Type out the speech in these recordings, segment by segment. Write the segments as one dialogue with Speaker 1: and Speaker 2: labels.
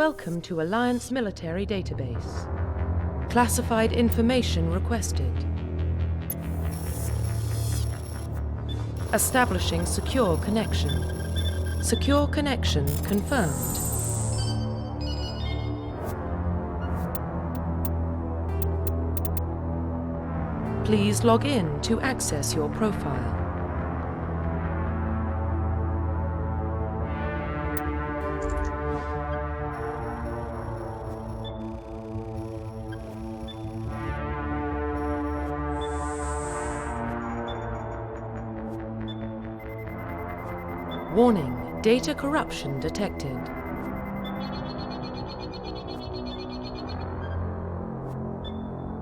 Speaker 1: Welcome to Alliance Military Database. Classified information requested. Establishing secure connection. Secure connection confirmed. Please log in to access your profile. Warning, data corruption detected.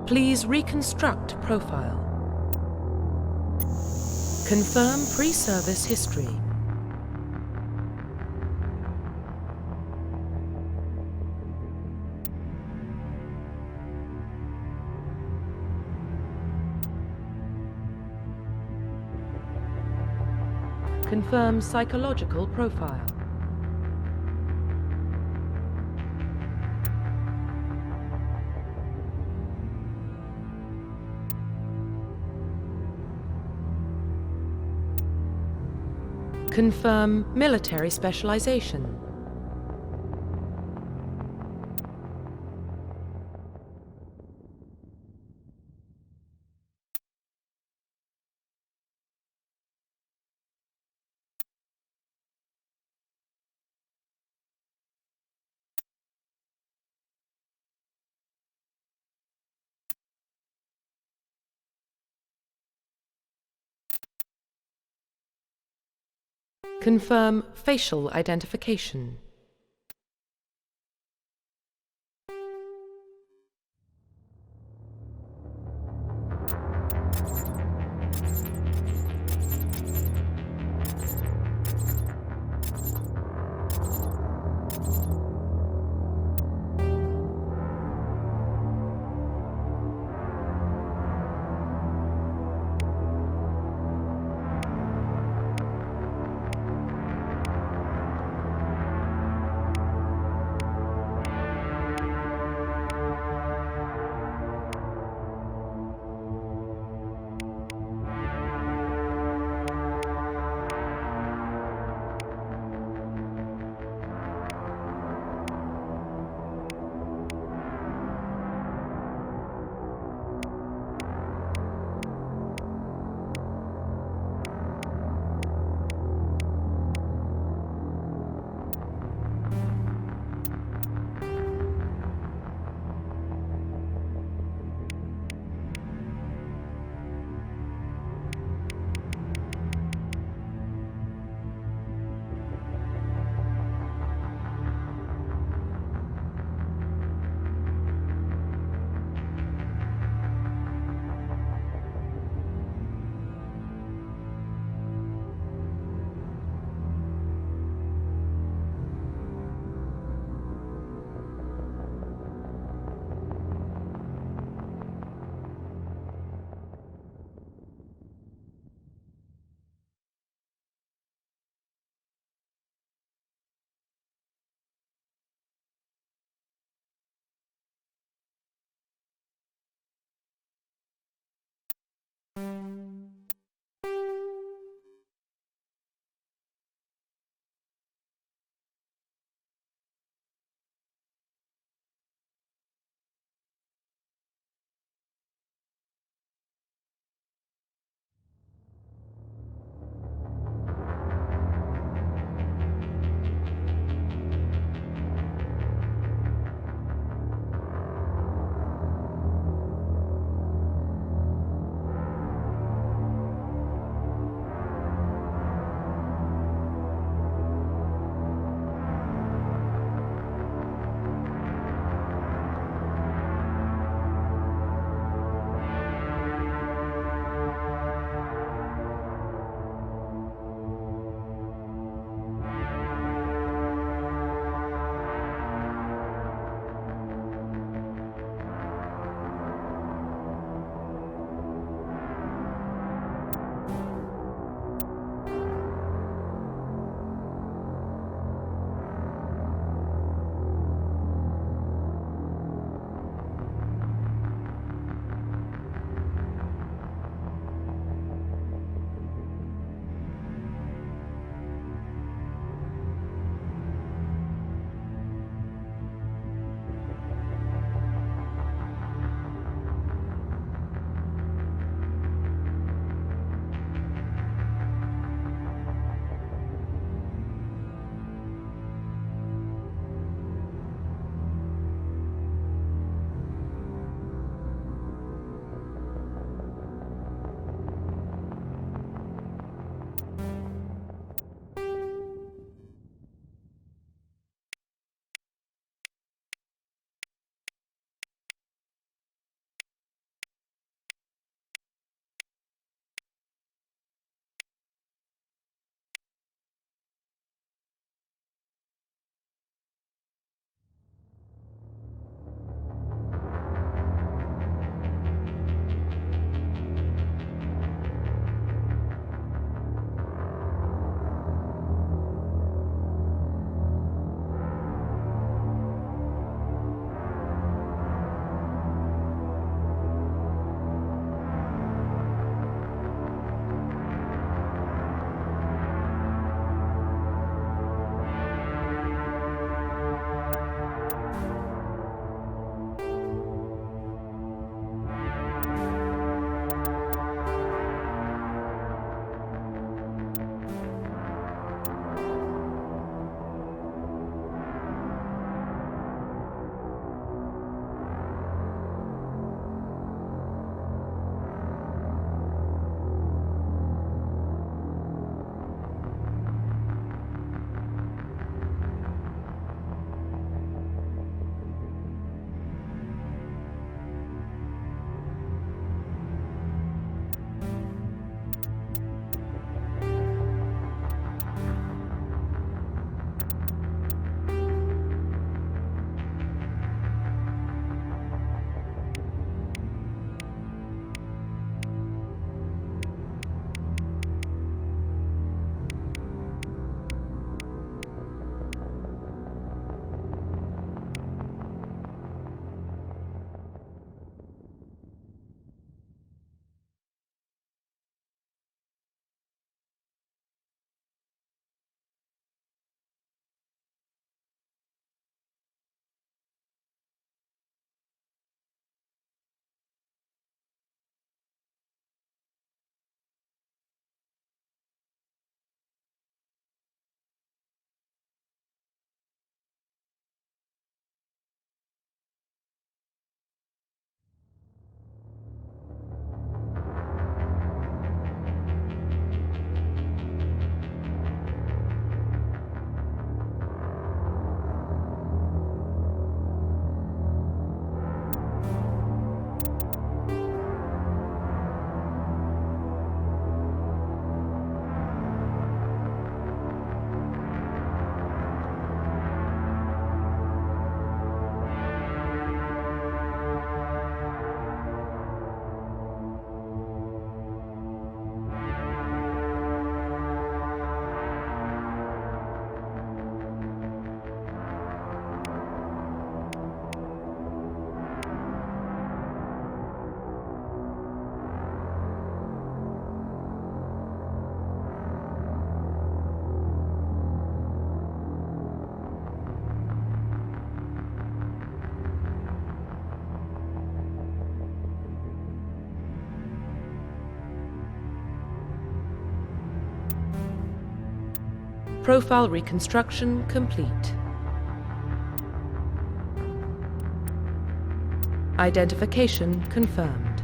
Speaker 1: Please reconstruct profile. Confirm pre-service history. Confirm psychological profile. Confirm military specialization. Confirm facial identification. Profile reconstruction complete. Identification confirmed.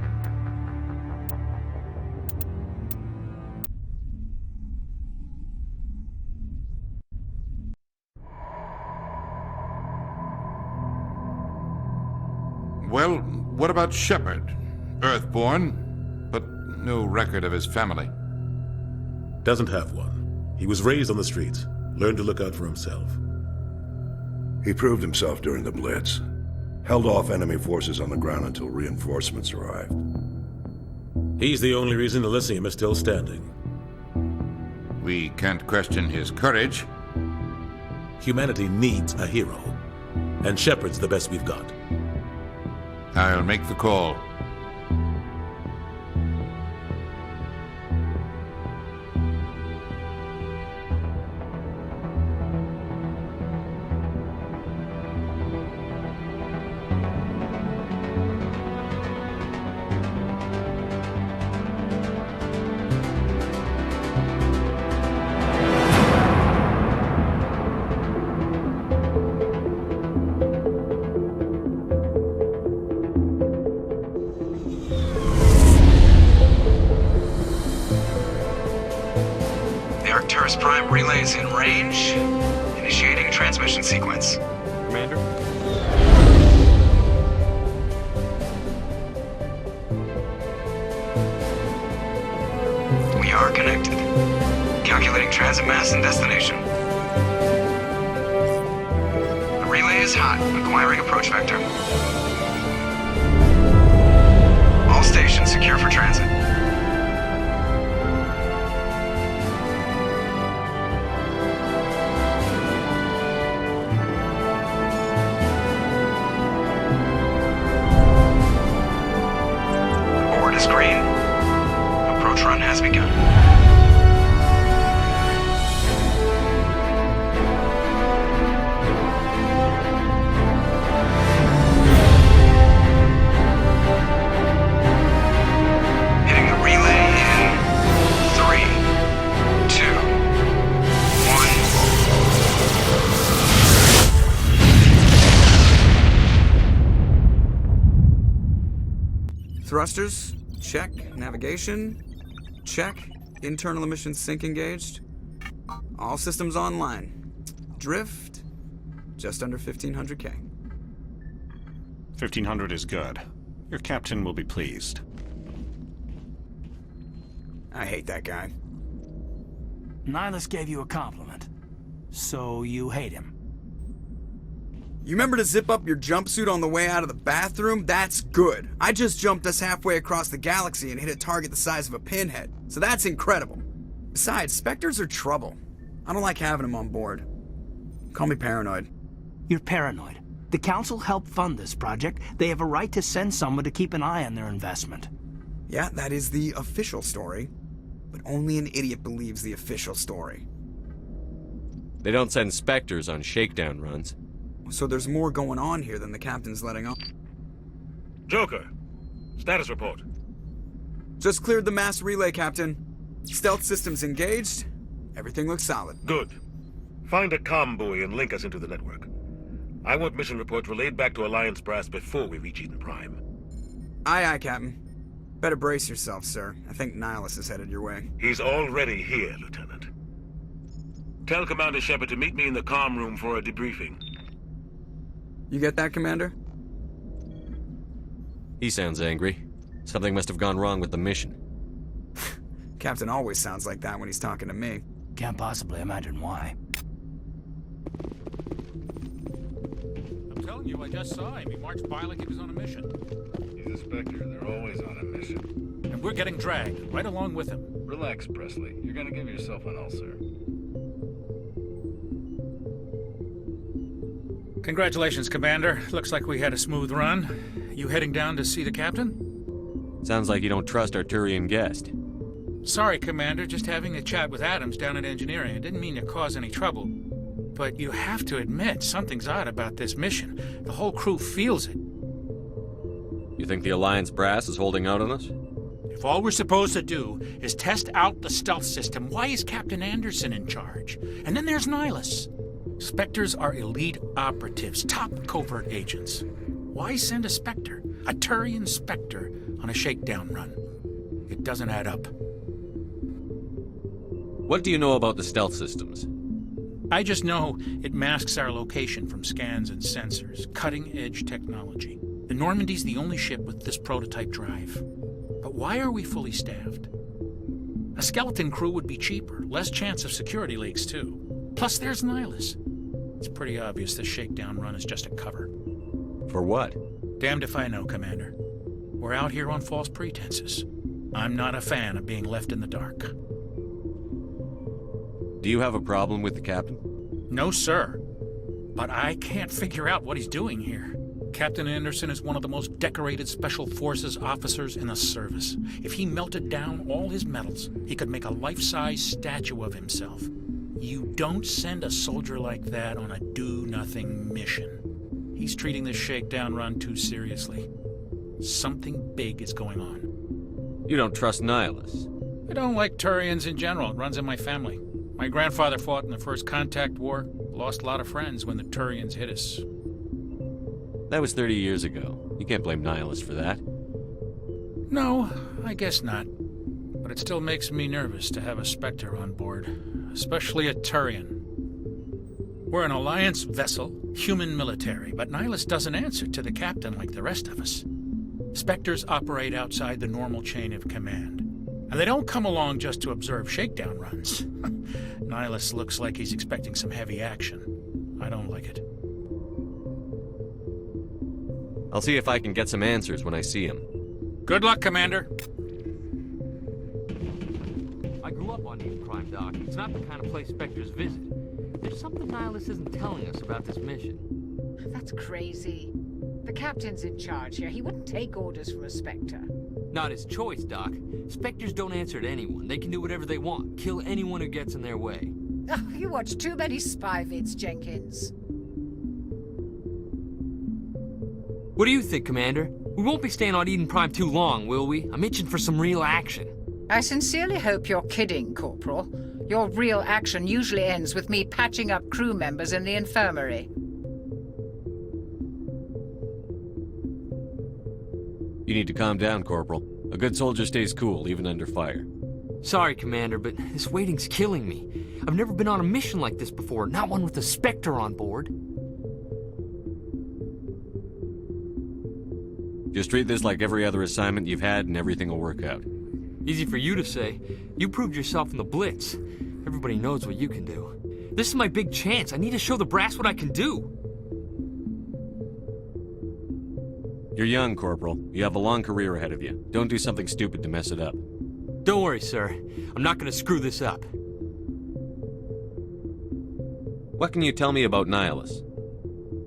Speaker 2: Well, what about Shepard? Earthborn, but no record of his family.
Speaker 3: Doesn't have one. He was raised on the streets, learned to look out for himself.
Speaker 4: He proved himself during the Blitz. Held off enemy forces on the ground until reinforcements arrived.
Speaker 3: He's the only reason Elysium is still standing.
Speaker 2: We can't question his courage.
Speaker 3: Humanity needs a hero, and Shepard's the best we've got.
Speaker 2: I'll make the call.
Speaker 5: Prime relays in range. Initiating transmission sequence.
Speaker 6: Commander?
Speaker 5: We are connected. Calculating transit mass and destination. The relay is hot, acquiring approach vector. All stations secure for transit. Green. Approach run has begun. Hitting the relay in 3, 2, 1. Thrusters. Check. Navigation. Check. Internal emission sync engaged. All systems online. Drift. Just under 1500K.
Speaker 6: 1500 is good. Your captain will be pleased.
Speaker 5: I hate that guy.
Speaker 7: Nihilus gave you a compliment. So you hate him.
Speaker 5: You remember to zip up your jumpsuit on the way out of the bathroom? That's good. I just jumped us halfway across the galaxy and hit a target the size of a pinhead. So that's incredible. Besides, Spectres are trouble. I don't like having them on board. Call me paranoid.
Speaker 7: You're paranoid. The Council helped fund this project. They have a right to send someone to keep an eye on their investment.
Speaker 5: Yeah, that is the official story. But only an idiot believes the official story.
Speaker 8: They don't send Spectres on shakedown runs.
Speaker 5: So there's more going on here than the captain's letting on.
Speaker 3: Joker, status report.
Speaker 5: Just cleared the mass relay, Captain. Stealth systems engaged. Everything looks solid.
Speaker 3: Good. Find a comm buoy and link us into the network. I want mission reports relayed back to Alliance Brass before we reach Eden Prime.
Speaker 5: Aye, aye, Captain. Better brace yourself, sir. I think Nihilus is headed your way.
Speaker 3: He's already here, Lieutenant. Tell Commander Shepard to meet me in the comm room for a debriefing.
Speaker 5: You get that, Commander?
Speaker 8: He sounds angry. Something must have gone wrong with the mission.
Speaker 5: Captain always sounds like that when he's talking to me.
Speaker 7: Can't possibly imagine why.
Speaker 9: I'm telling you, I just saw him. He marched by like he was on a mission.
Speaker 10: He's a Spectre. They're always on a mission.
Speaker 9: And we're getting dragged, right along with him.
Speaker 10: Relax, Presley. You're gonna give yourself an ulcer.
Speaker 9: Congratulations, Commander. Looks like we had a smooth run. You heading down to see the captain?
Speaker 8: Sounds like you don't trust Arturian guest.
Speaker 9: Sorry, Commander. Just having a chat with Adams down at engineering. It didn't mean to cause any trouble. But you have to admit, something's odd about this mission. The whole crew feels it.
Speaker 8: You think the Alliance brass is holding out on us?
Speaker 9: If all we're supposed to do is test out the stealth system, why is Captain Anderson in charge? And then there's Nihilus. Spectres are elite operatives, top covert agents. Why send a Spectre, a Turian Spectre, on a shakedown run? It doesn't add up.
Speaker 8: What do you know about the stealth systems?
Speaker 9: I just know it masks our location from scans and sensors. Cutting-edge technology. The Normandy's the only ship with this prototype drive. But why are we fully staffed? A skeleton crew would be cheaper, less chance of security leaks too. Plus there's Nihilus. It's pretty obvious this shakedown run is just a cover.
Speaker 8: For what?
Speaker 9: Damned if I know, Commander. We're out here on false pretenses. I'm not a fan of being left in the dark.
Speaker 8: Do you have a problem with the captain?
Speaker 9: No, sir. But I can't figure out what he's doing here. Captain Anderson is one of the most decorated Special Forces officers in the service. If he melted down all his medals, he could make a life-size statue of himself. You don't send a soldier like that on a do-nothing mission. He's treating this shakedown run too seriously. Something big is going on.
Speaker 8: You don't trust Nihilus?
Speaker 9: I don't like Turians in general. It runs in my family. My grandfather fought in the First Contact War. Lost a lot of friends when the Turians hit us.
Speaker 8: That was 30 years ago. You can't blame Nihilus for that.
Speaker 9: No, I guess not. But it still makes me nervous to have a Spectre on board. Especially a Turian. We're an Alliance vessel, human military, but Nihilus doesn't answer to the captain like the rest of us. Spectres operate outside the normal chain of command. And they don't come along just to observe shakedown runs. Nihilus looks like he's expecting some heavy action. I don't like it.
Speaker 8: I'll see if I can get some answers when I see him.
Speaker 9: Good luck, Commander.
Speaker 11: I grew up on Eden Prime, Doc. It's not the kind of place Spectres visit. There's something Nihilus isn't telling us about this mission.
Speaker 12: That's crazy. The captain's in charge here. He wouldn't take orders from a Spectre.
Speaker 11: Not his choice, Doc. Spectres don't answer to anyone. They can do whatever they want. Kill anyone who gets in their way.
Speaker 12: Oh, you watch too many spy vids, Jenkins.
Speaker 11: What do you think, Commander? We won't be staying on Eden Prime too long, will we? I'm itching for some real action.
Speaker 12: I sincerely hope you're kidding, Corporal. Your real action usually ends with me patching up crew members in the infirmary.
Speaker 8: You need to calm down, Corporal. A good soldier stays cool, even under fire.
Speaker 11: Sorry, Commander, but this waiting's killing me. I've never been on a mission like this before, not one with a Spectre on board.
Speaker 8: Just treat this like every other assignment you've had and everything will work out.
Speaker 11: Easy for you to say. You proved yourself in the Blitz. Everybody knows what you can do. This is my big chance. I need to show the brass what I can do.
Speaker 8: You're young, Corporal. You have a long career ahead of you. Don't do something stupid to mess it up.
Speaker 11: Don't worry, sir. I'm not going to screw this up.
Speaker 8: What can you tell me about Nihilus?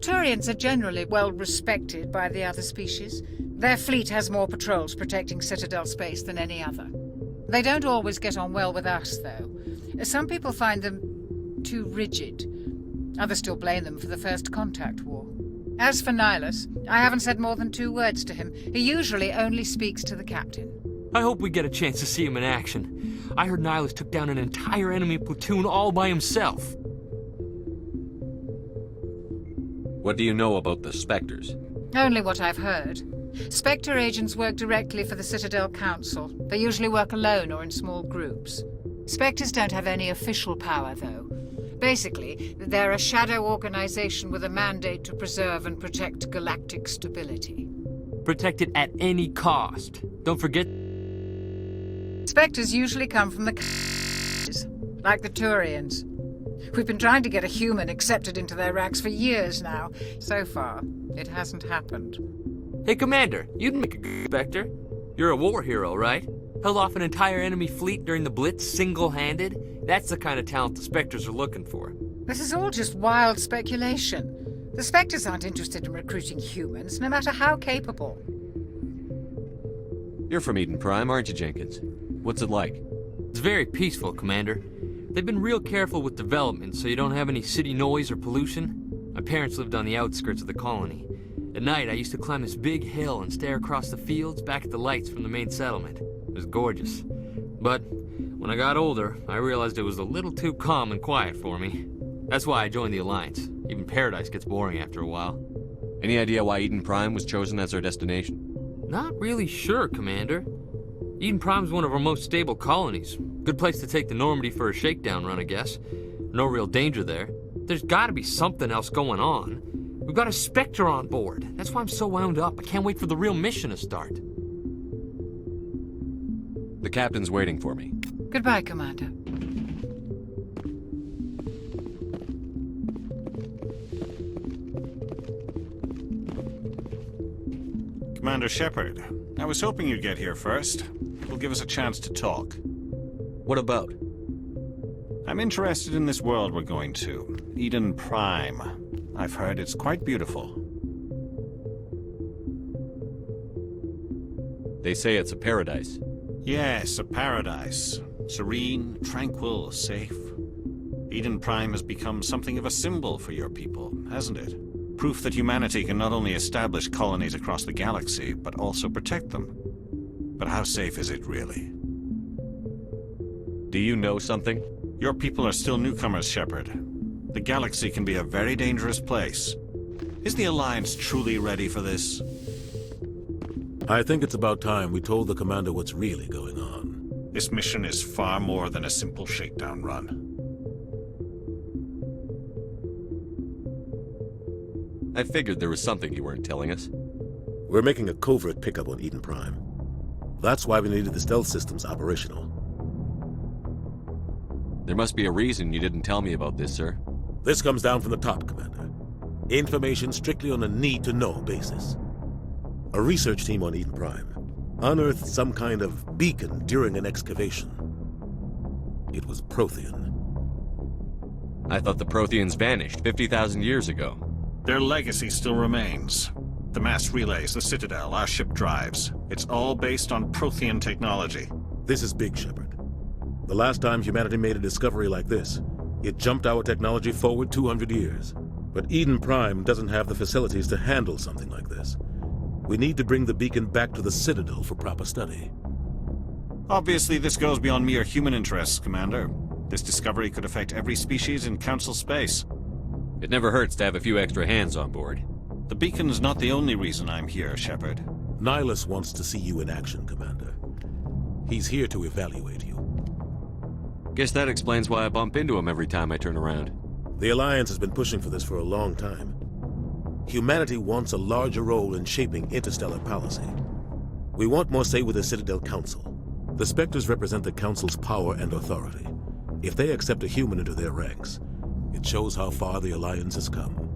Speaker 12: Turians are generally well respected by the other species. Their fleet has more patrols protecting Citadel space than any other. They don't always get on well with us, though. Some people find them too rigid. Others still blame them for the First Contact War. As for Nihilus, I haven't said more than 2 words to him. He usually only speaks to the captain.
Speaker 11: I hope we get a chance to see him in action. I heard Nihilus took down an entire enemy platoon all by himself.
Speaker 8: What do you know about the Spectres?
Speaker 12: Only what I've heard. Spectre agents work directly for the Citadel Council. They usually work alone or in small groups. Spectres don't have any official power, though. Basically, they're a shadow organization with a mandate to preserve and protect galactic stability.
Speaker 11: Protect it at any cost. Don't forget...
Speaker 12: Spectres usually come from the like the Turians. We've been trying to get a human accepted into their ranks for years now. So far, it hasn't happened.
Speaker 11: Hey, Commander, you'd make a good Spectre. You're a war hero, right? Held off an entire enemy fleet during the Blitz single-handed? That's the kind of talent the Spectres are looking for.
Speaker 12: This is all just wild speculation. The Spectres aren't interested in recruiting humans, no matter how capable.
Speaker 8: You're from Eden Prime, aren't you, Jenkins? What's it like?
Speaker 11: It's very peaceful, Commander. They've been real careful with development, so you don't have any city noise or pollution. My parents lived on the outskirts of the colony. At night, I used to climb this big hill and stare across the fields back at the lights from the main settlement. It was gorgeous. But when I got older, I realized it was a little too calm and quiet for me. That's why I joined the Alliance. Even Paradise gets boring after a while.
Speaker 8: Any idea why Eden Prime was chosen as our destination?
Speaker 11: Not really sure, Commander. Eden Prime's one of our most stable colonies. Good place to take the Normandy for a shakedown run, I guess. No real danger there. There's gotta be something else going on. We've got a Spectre on board. That's why I'm so wound up. I can't wait for the real mission to start.
Speaker 8: The captain's waiting for me.
Speaker 12: Goodbye, Commander.
Speaker 6: Commander Shepard, I was hoping you'd get here first. It'll give us a chance to talk.
Speaker 8: What about?
Speaker 6: I'm interested in this world we're going to, Eden Prime. I've heard it's quite beautiful.
Speaker 8: They say it's a paradise.
Speaker 6: Yes, a paradise. Serene, tranquil, safe. Eden Prime has become something of a symbol for your people, hasn't it? Proof that humanity can not only establish colonies across the galaxy, but also protect them. But how safe is it, really?
Speaker 8: Do you know something?
Speaker 6: Your people are still newcomers, Shepard. The galaxy can be a very dangerous place. Is the Alliance truly ready for this?
Speaker 13: I think it's about time we told the Commander what's really going on.
Speaker 6: This mission is far more than a simple shakedown run.
Speaker 8: I figured there was something you weren't telling us.
Speaker 13: We're making a covert pickup on Eden Prime. That's why we needed the stealth systems operational.
Speaker 8: There must be a reason you didn't tell me about this, sir.
Speaker 13: This comes down from the top, Commander. Information strictly on a need-to-know basis. A research team on Eden Prime unearthed some kind of beacon during an excavation. It was Prothean.
Speaker 8: I thought the Protheans vanished 50,000 years ago.
Speaker 6: Their legacy still remains. The mass relays, the Citadel, our ship drives. It's all based on Prothean technology.
Speaker 13: This is big, Shepard. The last time humanity made a discovery like this, it jumped our technology forward 200 years. But Eden Prime doesn't have the facilities to handle something like this. We need to bring the beacon back to the Citadel for proper study.
Speaker 6: Obviously, this goes beyond mere human interests, Commander. This discovery could affect every species in Council space.
Speaker 8: It never hurts to have a few extra hands on board.
Speaker 6: The beacon's not the only reason I'm here, Shepard.
Speaker 13: Nihilus wants to see you in action, Commander. He's here to evaluate you.
Speaker 8: Guess that explains why I bump into him every time I turn around.
Speaker 13: The Alliance has been pushing for this for a long time. Humanity wants a larger role in shaping interstellar policy. We want more say with the Citadel Council. The Spectres represent the Council's power and authority. If they accept a human into their ranks, it shows how far the Alliance has come.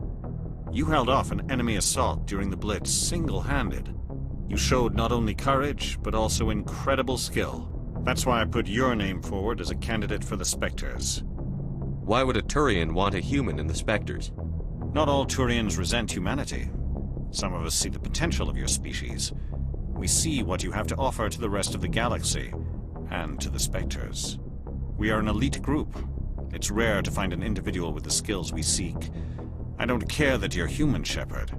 Speaker 6: You held off an enemy assault during the Blitz single-handed. You showed not only courage, but also incredible skill. That's why I put your name forward as a candidate for the Spectres.
Speaker 8: Why would a Turian want a human in the Spectres?
Speaker 6: Not all Turians resent humanity. Some of us see the potential of your species. We see what you have to offer to the rest of the galaxy, and to the Spectres. We are an elite group. It's rare to find an individual with the skills we seek. I don't care that you're human, Shepard.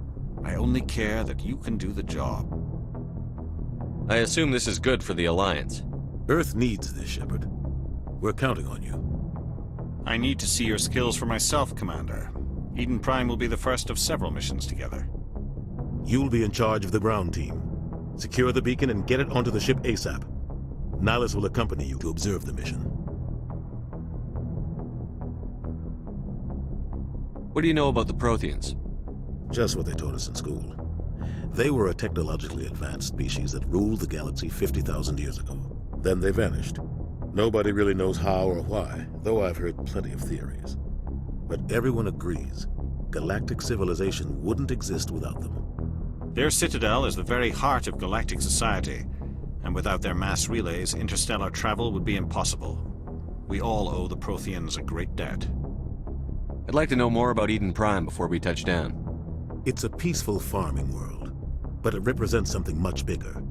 Speaker 6: I only care that you can do the job.
Speaker 8: I assume this is good for the Alliance.
Speaker 13: Earth needs this, Shepard. We're counting on you.
Speaker 6: I need to see your skills for myself, Commander. Eden Prime will be the first of several missions together.
Speaker 13: You'll be in charge of the ground team. Secure the beacon and get it onto the ship ASAP. Nihilus will accompany you to observe the mission.
Speaker 8: What do you know about the Protheans?
Speaker 13: Just what they taught us in school. They were a technologically advanced species that ruled the galaxy 50,000 years ago. Then they vanished. Nobody really knows how or why, though I've heard plenty of theories. But everyone agrees, galactic civilization wouldn't exist without them.
Speaker 6: Their citadel is the very heart of galactic society, and without their mass relays, interstellar travel would be impossible. We all owe the Protheans a great debt.
Speaker 8: I'd like to know more about Eden Prime before we touch down.
Speaker 13: It's a peaceful farming world, but it represents something much bigger.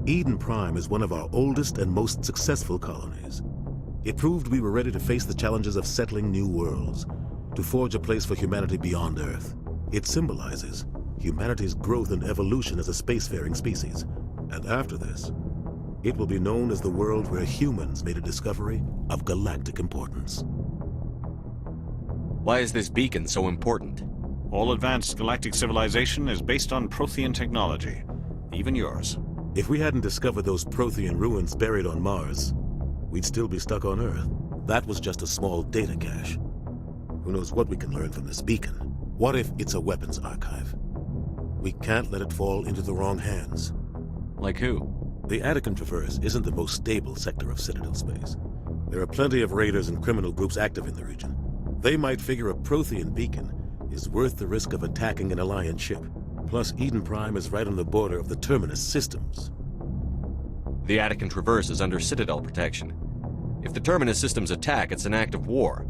Speaker 13: Eden Prime is one of our oldest and most successful colonies. It proved we were ready to face the challenges of settling new worlds, to forge a place for humanity beyond Earth. It symbolizes humanity's growth and evolution as a spacefaring species. And after this, it will be known as the world where humans made a discovery of galactic importance.
Speaker 8: Why is this beacon so important?
Speaker 6: All advanced galactic civilization is based on Prothean technology, even yours.
Speaker 13: If we hadn't discovered those Prothean ruins buried on Mars, we'd still be stuck on Earth. That was just a small data cache. Who knows what we can learn from this beacon? What if it's a weapons archive? We can't let it fall into the wrong hands.
Speaker 8: Like who?
Speaker 13: The Attican Traverse isn't the most stable sector of Citadel space. There are plenty of raiders and criminal groups active in the region. They might figure a Prothean beacon is worth the risk of attacking an Alliance ship. Plus, Eden Prime is right on the border of the Terminus systems.
Speaker 8: The Attican Traverse is under Citadel protection. If the Terminus systems attack, it's an act of war.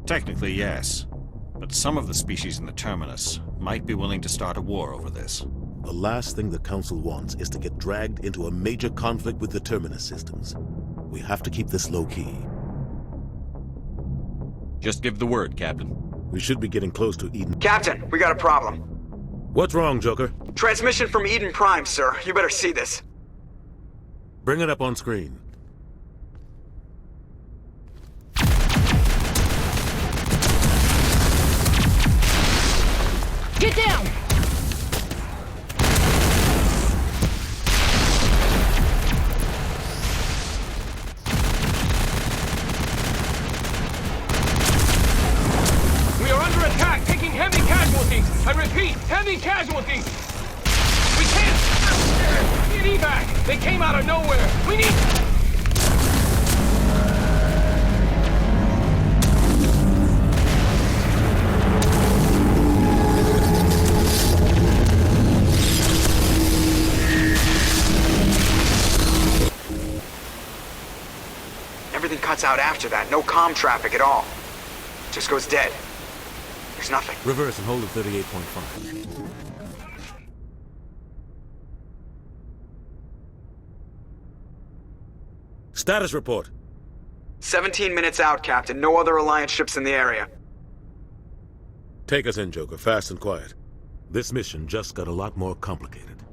Speaker 6: Technically, yes. But some of the species in the Terminus might be willing to start a war over this.
Speaker 13: The last thing the Council wants is to get dragged into a major conflict with the Terminus systems. We have to keep this low-key.
Speaker 8: Just give the word, Captain.
Speaker 13: We should be getting close to Eden.
Speaker 5: Captain, we got a problem.
Speaker 13: What's wrong, Joker?
Speaker 5: Transmission from Eden Prime, sir. You better see this.
Speaker 13: Bring it up on screen.
Speaker 14: Get down!
Speaker 15: We are under attack, taking heavy casualties. I repeat, heavy casualties. We can't get evac. They came out of nowhere. We need...
Speaker 5: Everything cuts out after that. No comm traffic at all. Just goes dead. There's nothing.
Speaker 13: Reverse and hold at 38.5. Status report.
Speaker 5: 17 minutes out, Captain. No other Alliance ships in the area.
Speaker 13: Take us in, Joker, fast and quiet. This mission just got a lot more complicated.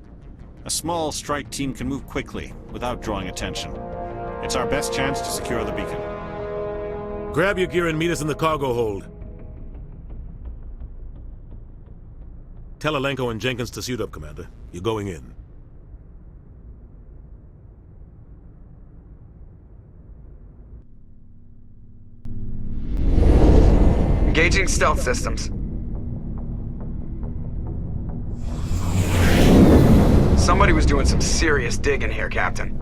Speaker 6: A small strike team can move quickly, without drawing attention. It's our best chance to secure the beacon.
Speaker 13: Grab your gear and meet us in the cargo hold. Tell Alenko and Jenkins to suit up, Commander. You're going in.
Speaker 5: Engaging stealth systems. Somebody was doing some serious digging here, Captain.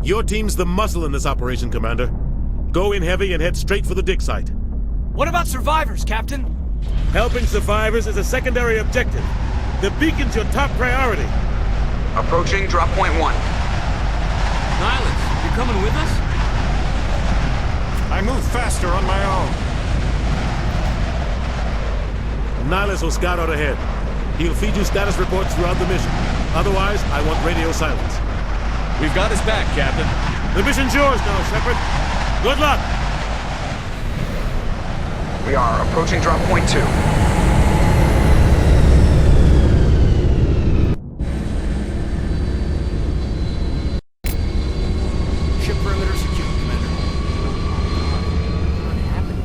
Speaker 13: Your team's the muscle in this operation, Commander. Go in heavy and head straight for the dig site.
Speaker 7: What about survivors, Captain?
Speaker 13: Helping survivors is a secondary objective. The beacon's your top priority.
Speaker 5: Approaching drop point 1.
Speaker 11: Nihilus, you coming with us?
Speaker 6: I move faster on my own.
Speaker 13: Nihilus will scout out ahead. He'll feed you status reports throughout the mission. Otherwise, I want radio silence.
Speaker 8: We've got his back, Captain.
Speaker 13: The mission's yours now, Shepard. Good luck!
Speaker 5: We are approaching drop point 2.
Speaker 7: Ship perimeter secure, Commander.
Speaker 11: What happened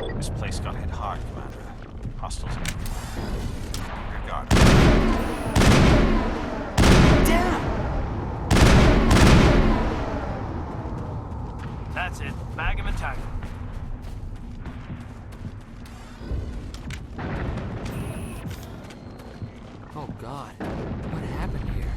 Speaker 11: here?
Speaker 6: This place got hit hard, Commander. Hostiles. Good God.
Speaker 7: That's it. Bag him and tag him.
Speaker 11: Oh God, what happened here?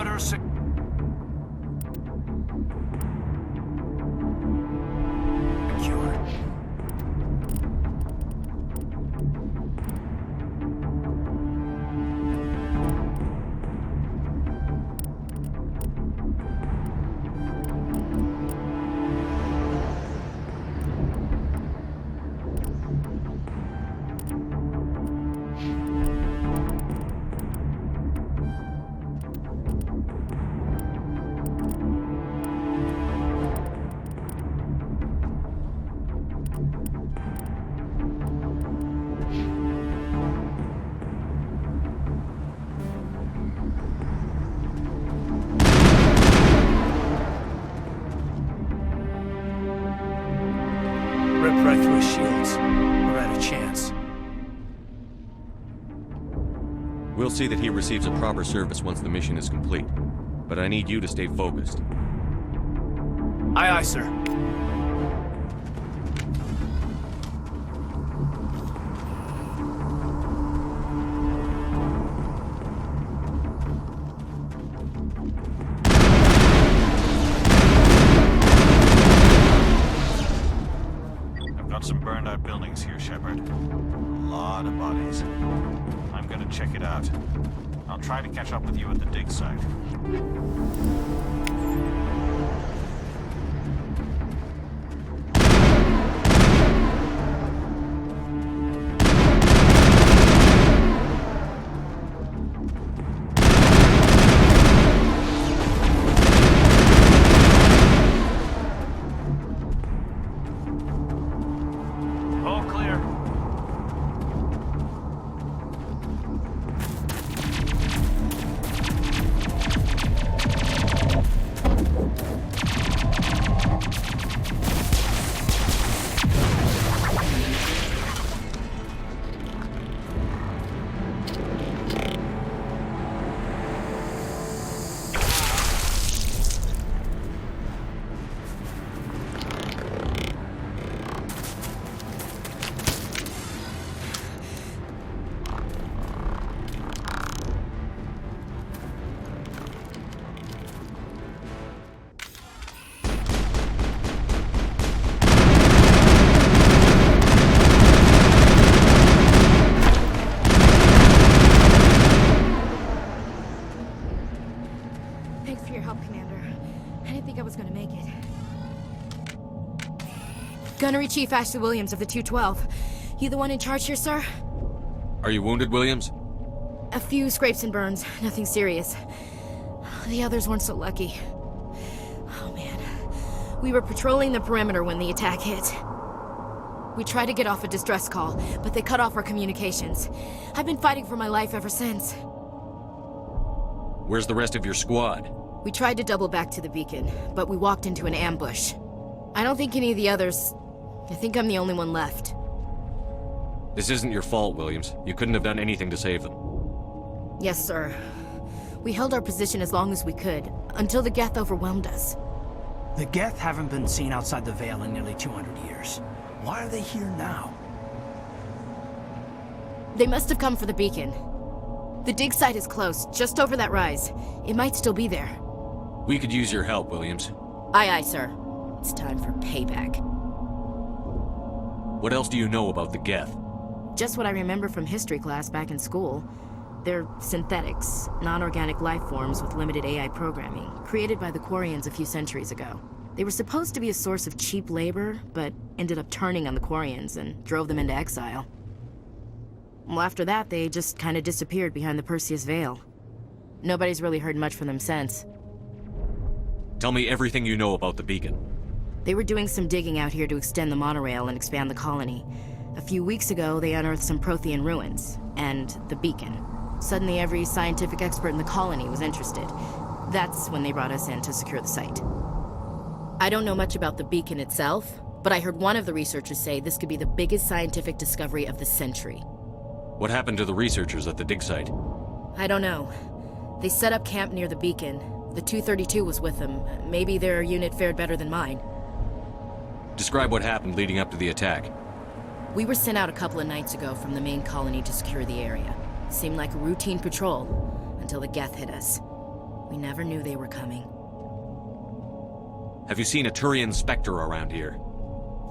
Speaker 7: perimeter secure. Ripped right through his shields. We're at a chance.
Speaker 8: We'll see that he receives a proper service once the mission is complete. But I need you to stay focused.
Speaker 7: Aye, aye, sir.
Speaker 6: Some burned out buildings here, Shepard. A lot of bodies. I'm gonna check it out. I'll try to catch up with you at the dig site.
Speaker 14: Thanks for your help, Commander. I didn't think I was gonna make it. Gunnery Chief Ashley Williams of the 212. You the one in charge here, sir?
Speaker 8: Are you wounded, Williams?
Speaker 14: A few scrapes and burns. Nothing serious. The others weren't so lucky. Oh, man. We were patrolling the perimeter when the attack hit. We tried to get off a distress call, but they cut off our communications. I've been fighting for my life ever since.
Speaker 8: Where's the rest of your squad?
Speaker 14: We tried to double back to the beacon, but we walked into an ambush. I don't think any of the others... I think I'm the only one left.
Speaker 8: This isn't your fault, Williams. You couldn't have done anything to save them.
Speaker 14: Yes, sir. We held our position as long as we could, until the Geth overwhelmed us.
Speaker 7: The Geth haven't been seen outside the Veil in nearly 200 years. Why are they here now?
Speaker 14: They must have come for the beacon. The dig site is close, just over that rise. It might still be there.
Speaker 8: We could use your help, Williams.
Speaker 14: Aye, aye, sir. It's time for payback.
Speaker 8: What else do you know about the Geth?
Speaker 14: Just what I remember from history class back in school. They're synthetics, non-organic life forms with limited AI programming, created by the Quarians a few centuries ago. They were supposed to be a source of cheap labor, but ended up turning on the Quarians and drove them into exile. Well, after that, they just kind of disappeared behind the Perseus Veil. Nobody's really heard much from them since.
Speaker 8: Tell me everything you know about the beacon.
Speaker 14: They were doing some digging out here to extend the monorail and expand the colony. A few weeks ago, they unearthed some Prothean ruins, and the beacon. Suddenly, every scientific expert in the colony was interested. That's when they brought us in to secure the site. I don't know much about the beacon itself, but I heard one of the researchers say this could be the biggest scientific discovery of the century.
Speaker 8: What happened to the researchers at the dig site?
Speaker 14: I don't know. They set up camp near the beacon. The 232 was with them. Maybe their unit fared better than mine.
Speaker 8: Describe what happened leading up to the attack.
Speaker 14: We were sent out a couple of nights ago from the main colony to secure the area. Seemed like a routine patrol, until the Geth hit us. We never knew they were coming.
Speaker 8: Have you seen a Turian Spectre around here?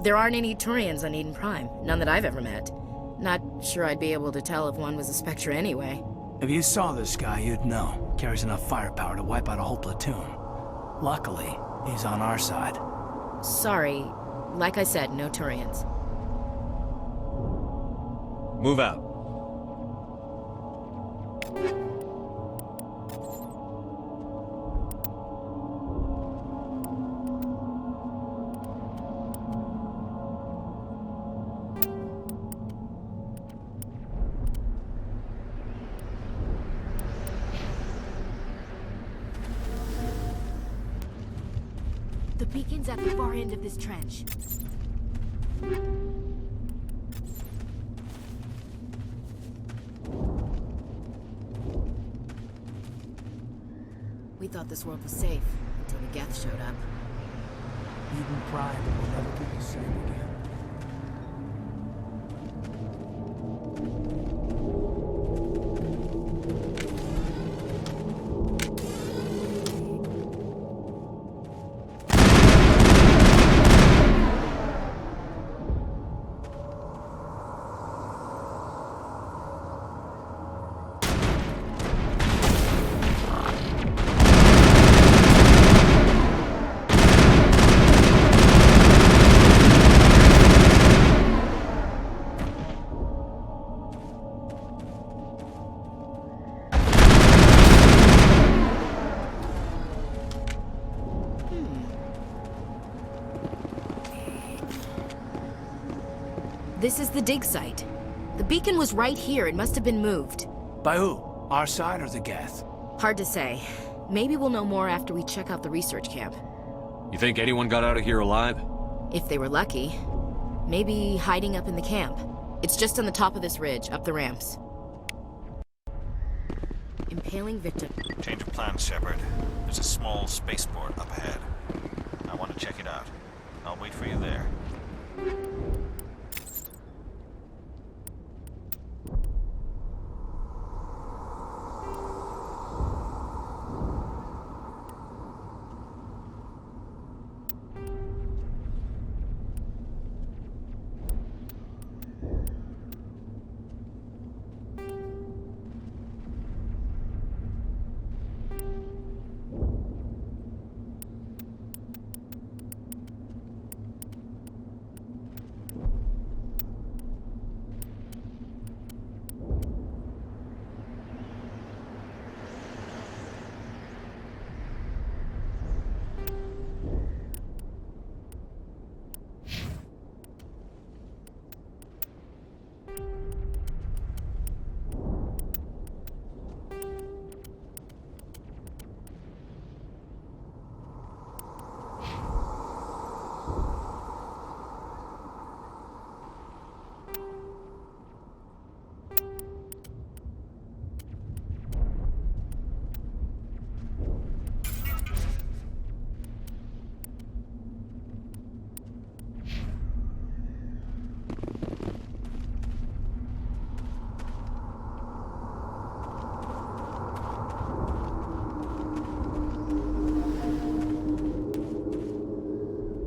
Speaker 14: There aren't any Turians on Eden Prime. None that I've ever met. Not sure I'd be able to tell if one was a Spectre anyway.
Speaker 7: If you saw this guy, you'd know. Carries enough firepower to wipe out a whole platoon. Luckily, he's on our side.
Speaker 14: Sorry. Like I said, no Turians.
Speaker 8: Move out.
Speaker 14: The beacon's at the far end of this trench. We thought this world was safe until the Geth showed up.
Speaker 7: Eden Prime will never be the same again.
Speaker 14: This is the dig site. The beacon was right here. It must have been moved.
Speaker 7: By who? Our side or the Geth?
Speaker 14: Hard to say. Maybe we'll know more after we check out the research camp.
Speaker 8: You think anyone got out of here alive?
Speaker 14: If they were lucky. Maybe hiding up in the camp. It's just on the top of this ridge, up the ramps. Impaling victim.
Speaker 6: Change of plans, Shepard. There's a small spaceport up ahead. I want to check it out. I'll wait for you there.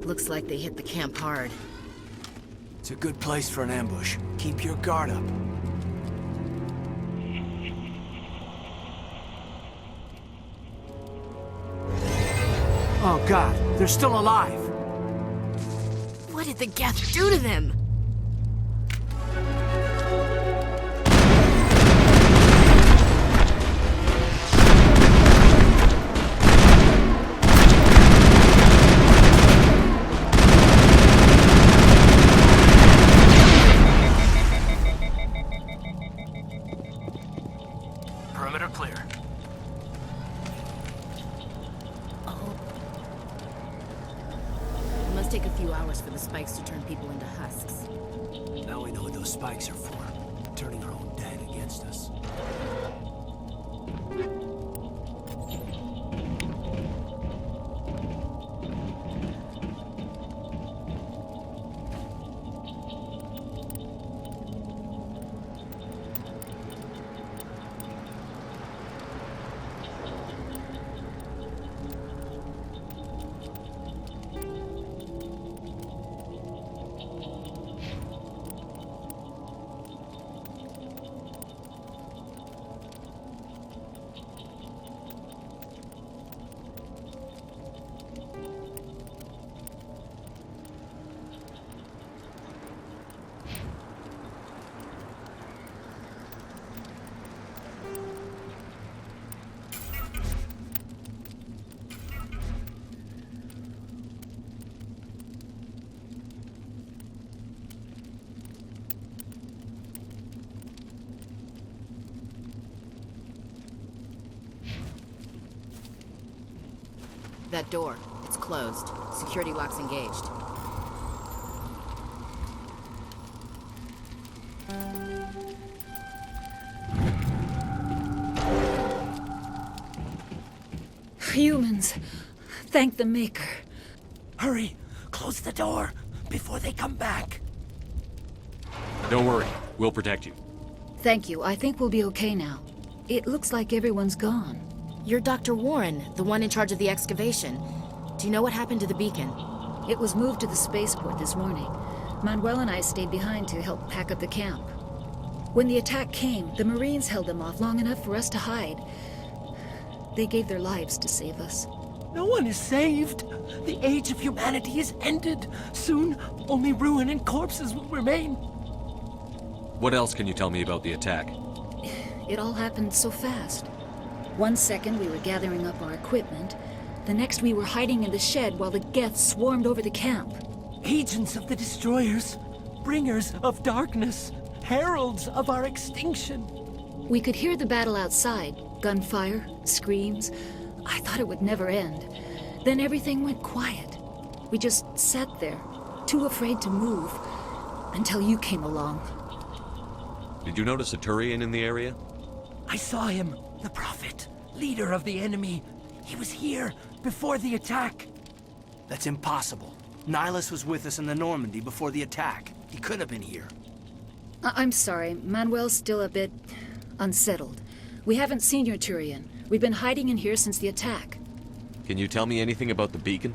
Speaker 14: Looks like they hit the camp hard.
Speaker 7: It's a good place for an ambush. Keep your guard up. Oh God, they're still alive!
Speaker 14: What did the Geth do to them?
Speaker 7: Perimeter clear.
Speaker 14: It must take a few hours for the spikes to turn people into husks.
Speaker 7: Now we know what those spikes are for. Turning our own dead against us.
Speaker 14: That door, it's closed. Security lock's engaged.
Speaker 16: Humans, thank the Maker.
Speaker 7: Hurry, close the door before they come back.
Speaker 8: Don't worry, we'll protect you.
Speaker 16: Thank you. I think we'll be okay now. It looks like everyone's gone.
Speaker 14: You're Dr. Warren, the one in charge of the excavation. Do you know what happened to the beacon?
Speaker 16: It was moved to the spaceport this morning. Manuel and I stayed behind to help pack up the camp. When the attack came, the Marines held them off long enough for us to hide. They gave their lives to save us.
Speaker 7: No one is saved. The age of humanity is ended. Soon, only ruin and corpses will remain.
Speaker 8: What else can you tell me about the attack?
Speaker 16: It all happened so fast. 1 second we were gathering up our equipment. The next we were hiding in the shed while the Geth swarmed over the camp.
Speaker 7: Agents of the destroyers, bringers of darkness, heralds of our extinction.
Speaker 16: We could hear the battle outside. Gunfire, screams. I thought it would never end. Then everything went quiet. We just sat there, too afraid to move, until you came along.
Speaker 8: Did you notice a Turian in the area?
Speaker 7: I saw him, the Prophet, leader of the enemy. He was here before the attack.
Speaker 17: That's impossible. Nihilus was with us in the Normandy before the attack. He could have been here.
Speaker 16: I'm sorry. Manuel's still a bit unsettled. We haven't seen your Turian. We've been hiding in here since the attack.
Speaker 8: Can you tell me anything about the beacon?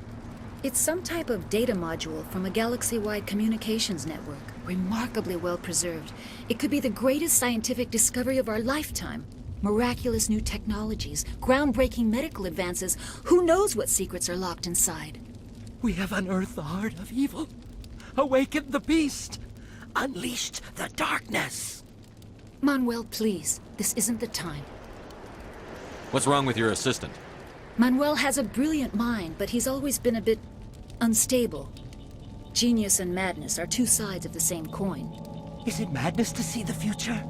Speaker 16: It's some type of data module from a galaxy-wide communications network. Remarkably well preserved. It could be the greatest scientific discovery of our lifetime. Miraculous new technologies, groundbreaking medical advances. Who knows what secrets are locked inside?
Speaker 7: We have unearthed the heart of evil, awakened the beast, unleashed the darkness.
Speaker 16: Manuel, please. This isn't the time.
Speaker 8: What's wrong with your assistant?
Speaker 16: Manuel has a brilliant mind, but he's always been a bit unstable. Genius and madness are two sides of the same coin.
Speaker 7: Is it madness to see the future?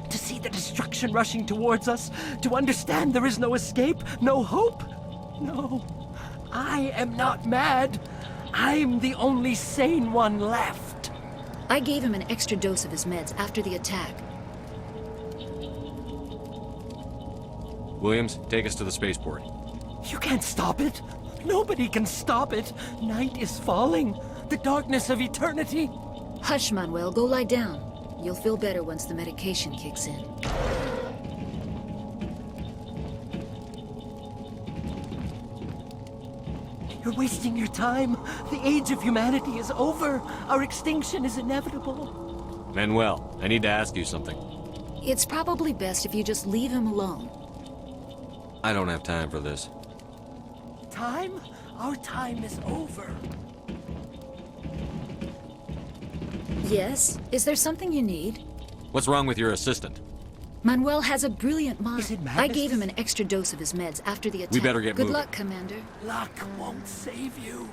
Speaker 7: To see the destruction rushing towards us? To understand there is no escape? No hope? No. I am not mad. I'm the only sane one left.
Speaker 16: I gave him an extra dose of his meds after the attack.
Speaker 8: Williams, take us to the spaceport.
Speaker 7: You can't stop it. Nobody can stop it. Night is falling. The darkness of eternity.
Speaker 16: Hush, Manuel. Go lie down. You'll feel better once the medication kicks in.
Speaker 7: You're wasting your time. The age of humanity is over. Our extinction is inevitable.
Speaker 8: Manuel, I need to ask you something.
Speaker 16: It's probably best if you just leave him alone.
Speaker 8: I don't have time for this.
Speaker 7: Time? Our time is over.
Speaker 16: Yes? Is there something you need?
Speaker 8: What's wrong with your assistant?
Speaker 16: Manuel has a brilliant mind.
Speaker 7: Is it madness?
Speaker 16: I gave him an extra dose of his meds after the attack.
Speaker 8: We better get
Speaker 16: Good
Speaker 8: moving.
Speaker 16: luck, Commander.
Speaker 7: Luck won't save you.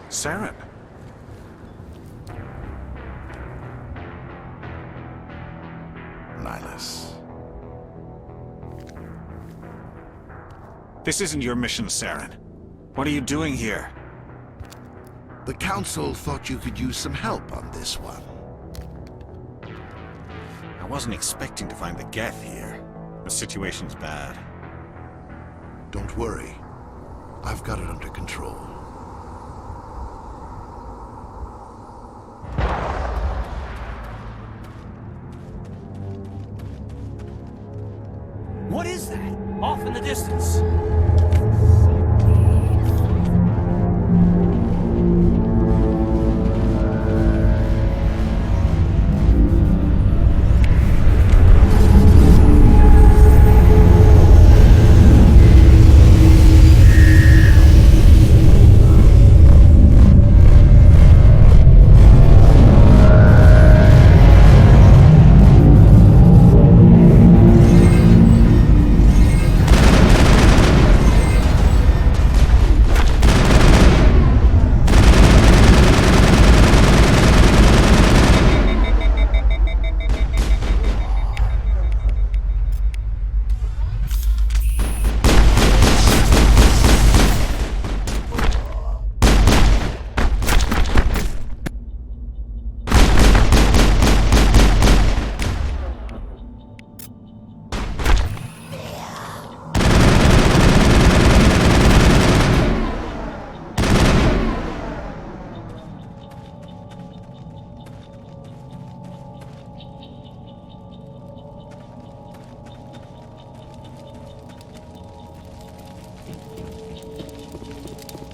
Speaker 18: Saren. Nihilus.
Speaker 19: This isn't your mission, Saren. What are you doing here?
Speaker 18: The Council thought you could use some help on this one.
Speaker 19: I wasn't expecting to find the Geth here. The situation's bad.
Speaker 18: Don't worry. I've got it under control.
Speaker 17: What is that? Off in the distance.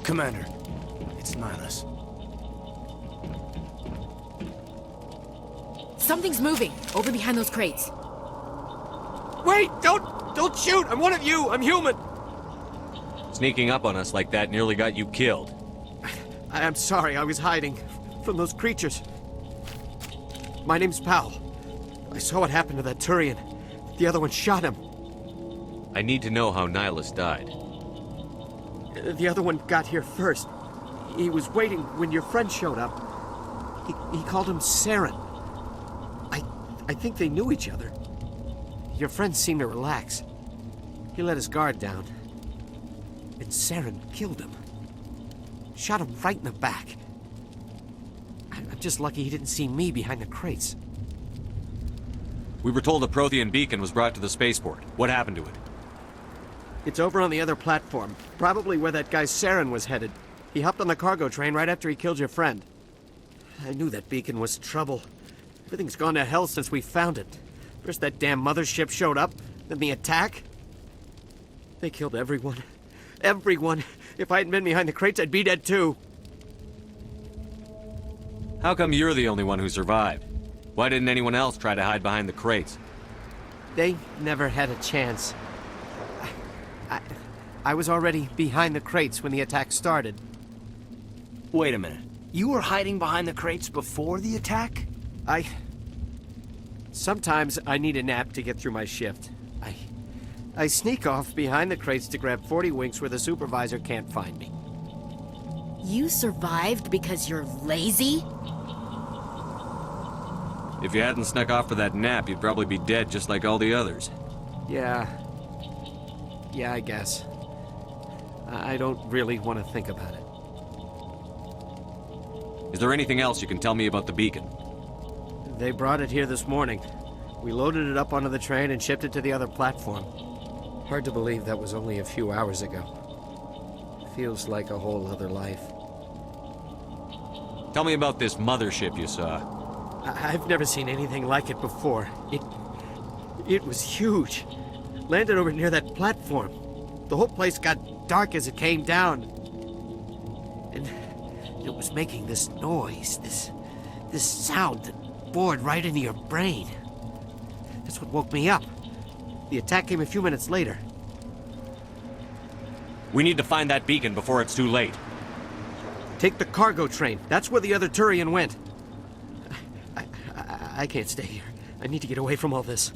Speaker 17: Commander, it's Nihilus.
Speaker 14: Something's moving, over behind those crates.
Speaker 20: Wait! Don't shoot! I'm one of you! I'm human!
Speaker 8: Sneaking up on us like that nearly got you killed.
Speaker 20: I'm sorry, I was hiding from those creatures. My name's Powell. I saw what happened to that Turian. The other one shot him.
Speaker 8: I need to know how Nihilus died.
Speaker 20: The other one got here first. He was waiting when your friend showed up. He called him Saren. I think they knew each other. Your friend seemed to relax. He let his guard down. And Saren killed him. Shot him right in the back. I'm just lucky he didn't see me behind the crates.
Speaker 8: We were told a Prothean beacon was brought to the spaceport. What happened to it?
Speaker 20: It's over on the other platform. Probably where that guy Saren was headed. He hopped on the cargo train right after he killed your friend. I knew that beacon was trouble. Everything's gone to hell since we found it. First that damn mothership showed up, then the attack. They killed everyone. Everyone. If I hadn't been behind the crates, I'd be dead too.
Speaker 8: How come you're the only one who survived? Why didn't anyone else try to hide behind the crates?
Speaker 20: They never had a chance. I was already behind the crates when the attack started.
Speaker 17: Wait a minute. You were hiding behind the crates before the attack?
Speaker 20: Sometimes I need a nap to get through my shift. I sneak off behind the crates to grab 40 winks where the supervisor can't find me.
Speaker 14: You survived because you're lazy?
Speaker 8: If you hadn't snuck off for that nap, you'd probably be dead just like all the others.
Speaker 20: Yeah, I guess. I don't really want to think about it.
Speaker 8: Is there anything else you can tell me about the beacon?
Speaker 20: They brought it here this morning. We loaded it up onto the train and shipped it to the other platform. Hard to believe that was only a few hours ago. Feels like a whole other life.
Speaker 8: Tell me about this mothership you saw.
Speaker 20: I've never seen anything like it before. It was huge. Landed over near that platform. The whole place got dark as it came down. And it was making this noise, this sound that bored right into your brain. That's what woke me up. The attack came a few minutes later.
Speaker 8: We need to find that beacon before it's too late.
Speaker 20: Take the cargo train. That's where the other Turian went. I can't stay here. I need to get away from all this.